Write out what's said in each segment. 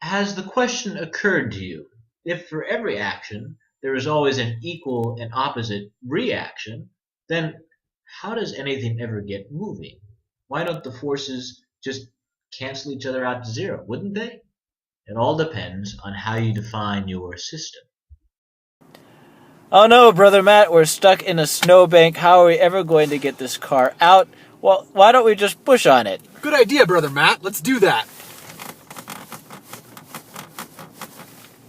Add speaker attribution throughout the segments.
Speaker 1: Has the question occurred to you, if for every action there is always an equal and opposite reaction, then how does anything ever get moving? Why don't the forces just cancel each other out to zero, wouldn't they? It all depends on how you define your system.
Speaker 2: Oh no, Brother Matt, we're stuck in a snowbank. How are we ever going to get this car out? Well, why don't we just push on it?
Speaker 3: Good idea, Brother Matt. Let's do that.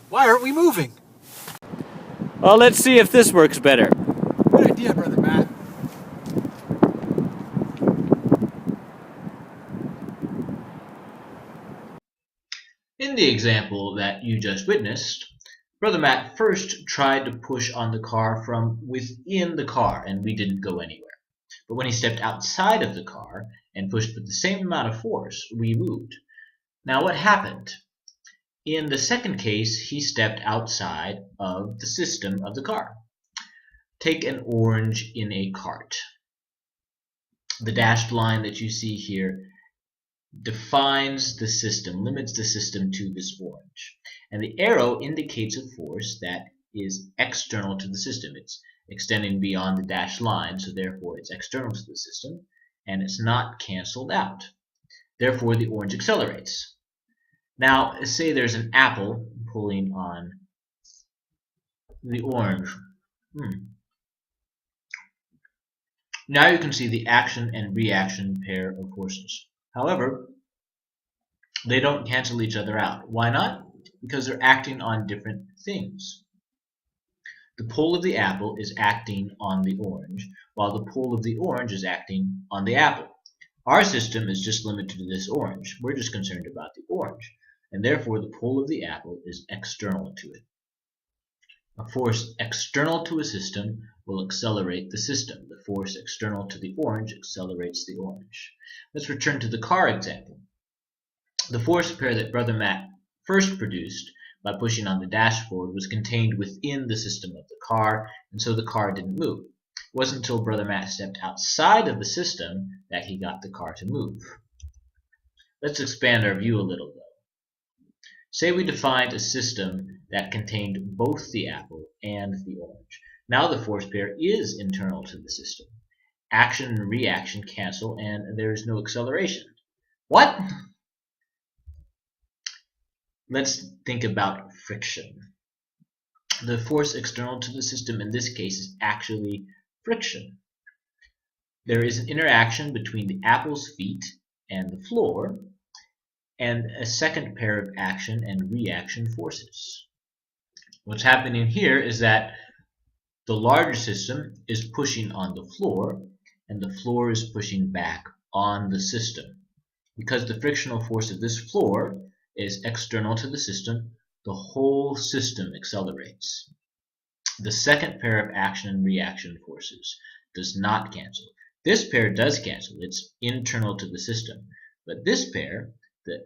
Speaker 3: Why aren't we moving?
Speaker 2: Well, let's see if this works better.
Speaker 3: Good idea, Brother Matt.
Speaker 1: In the example that you just witnessed, Brother Matt first tried to push on the car from within the car, and we didn't go anywhere. But when he stepped outside of the car and pushed with the same amount of force, we moved. Now what happened? In the second case, he stepped outside of the system of the car. Take an orange in a cart. The dashed line that you see here defines the system, limits the system to this orange. And the arrow indicates a force that is external to the system. It's extending beyond the dashed line, so therefore it's external to the system, and it's not canceled out. Therefore, the orange accelerates. Now, say there's an apple pulling on the orange. Now you can see the action and reaction pair of forces. However, they don't cancel each other out. Why not? Because they're acting on different things. The pull of the apple is acting on the orange, while the pull of the orange is acting on the apple. Our system is just limited to this orange. We're just concerned about the orange, and therefore the pull of the apple is external to it. A force external to a system will accelerate the system. The force external to the orange accelerates the orange. Let's return to the car example. The force pair that Brother Matt first produced by pushing on the dashboard was contained within the system of the car, and so the car didn't move. It wasn't until Brother Matt stepped outside of the system that he got the car to move. Let's expand our view a little though. Say we defined a system that contained both the apple and the orange. Now the force pair is internal to the system. Action and reaction cancel, and there is no acceleration. What? Let's think about friction. The force external to the system in this case is actually friction. There is an interaction between the apple's feet and the floor, and a second pair of action and reaction forces. What's happening here is that the larger system is pushing on the floor, and the floor is pushing back on the system. Because the frictional force of this floor is external to the system, the whole system accelerates. The second pair of action and reaction forces does not cancel. This pair does cancel. It's internal to the system. But this pair, the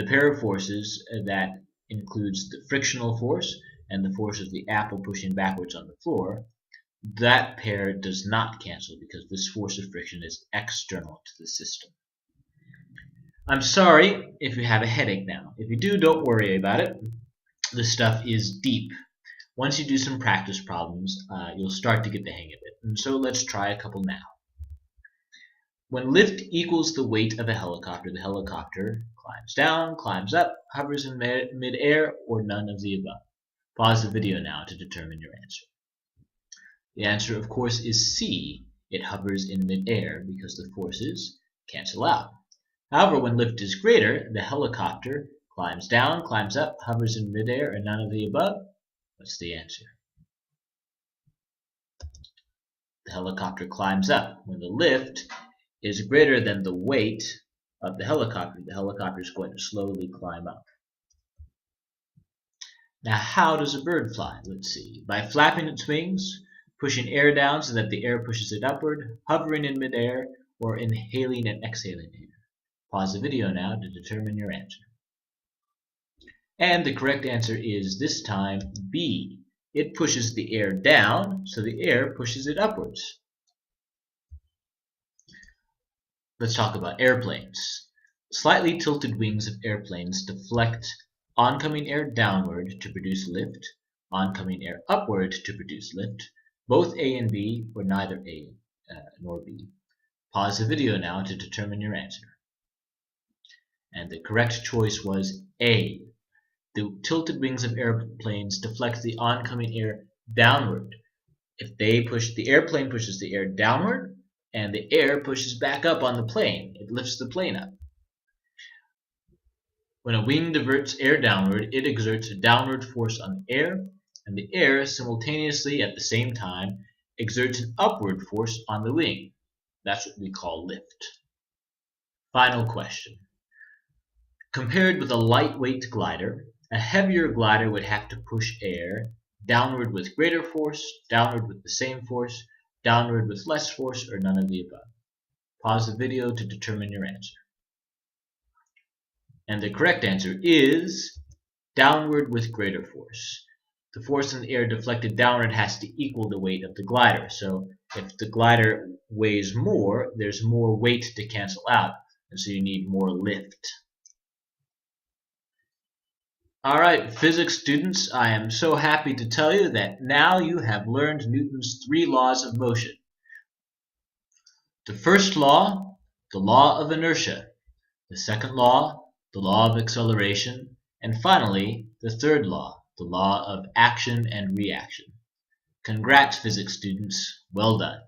Speaker 1: pair of forces that includes the frictional force and the force of the apple pushing backwards on the floor, that pair does not cancel because this force of friction is external to the system. I'm sorry if you have a headache now. If you do, don't worry about it. This stuff is deep. Once you do some practice problems, you'll start to get the hang of it. And so let's try a couple now. When lift equals the weight of a helicopter, the helicopter climbs down, climbs up, hovers in mid-air, or none of the above. Pause the video now to determine your answer. The answer, of course, is C. It hovers in mid-air because the forces cancel out. However, when lift is greater, the helicopter climbs down, climbs up, hovers in mid-air, or none of the above. What's the answer? The helicopter climbs up. When the lift is greater than the weight of the helicopter is going to slowly climb up. Now, how does a bird fly? Let's see. By flapping its wings, pushing air down so that the air pushes it upward, hovering in midair, or inhaling and exhaling air. Pause the video now to determine your answer. And the correct answer is this time B. It pushes the air down, so the air pushes it upwards. Let's talk about airplanes. Slightly tilted wings of airplanes deflect oncoming air downward to produce lift, oncoming air upward to produce lift, both A and B, or neither A nor B. Pause the video now to determine your answer. And the correct choice was A. The tilted wings of airplanes deflect the oncoming air downward. If the airplane pushes the air downward, and the air pushes back up on the plane, it lifts the plane up. When a wing diverts air downward, it exerts a downward force on the air, and the air simultaneously at the same time exerts an upward force on the wing. That's what we call lift. Final question. Compared with a lightweight glider, a heavier glider would have to push air downward with greater force, downward with the same force, downward with less force, or none of the above. Pause the video to determine your answer. And the correct answer is downward with greater force. The force in the air deflected downward has to equal the weight of the glider. So if the glider weighs more, there's more weight to cancel out, and so you need more lift. Alright, physics students, I am so happy to tell you that now you have learned Newton's 3 laws of motion. The first law, the law of inertia. The second law, the law of acceleration. And finally, the third law, the law of action and reaction. Congrats, physics students. Well done.